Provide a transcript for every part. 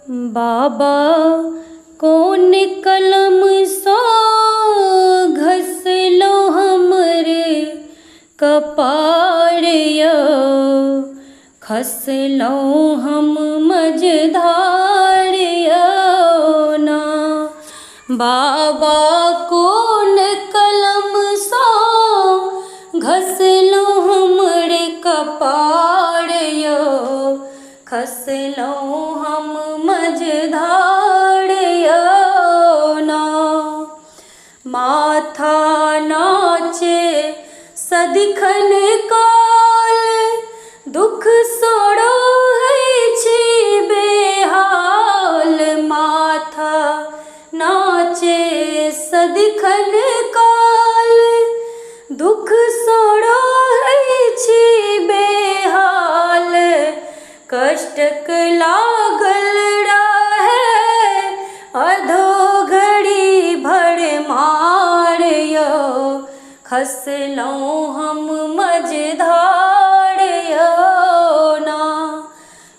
बाबा कौन कलम सो घसलो हमरे कपाड़िया, खसलो हम मझधारिया ना। बाबा कौन कलम सो घसलो हमरे कपाड़िया, खसलो हम मझधारिया ना। माथा नाचे सदिखन काल, दुख सोड़ो है छी बेहाल। माथा नाचे सदिखन काल, दुख सोड़ो है छी बेहाल। कष्ट लागल रहे अधो घड़ी भर मारियो, खसलो हम मझधारिया ना।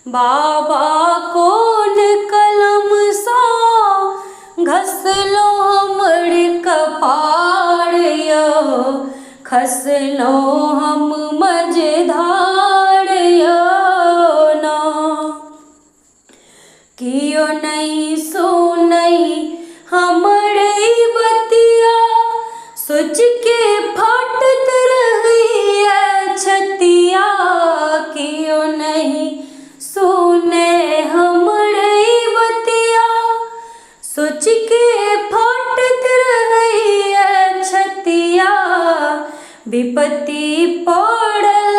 बाबा कौन कलम सो घसलो हमरे कपाड़िया, खसलो हम मझधारिया ना। कियो नहीं सुनई हमरे बतिया, सोच के फाटत रही है छतिया। कियो नहीं सुने हमरे बतिया, सोच के फाटत रही है छतिया। विपत्ति पड़ल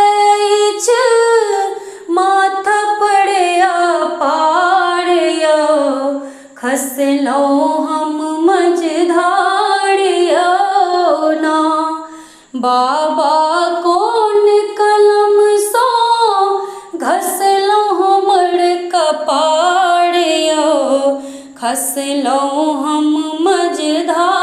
छ माथा पड़या पाड़िया, खसलो हम मझधारिया ना। बाबा कौन कलम सो घसलो हमरे कपाड़िया, खसलो हम मझधारिया।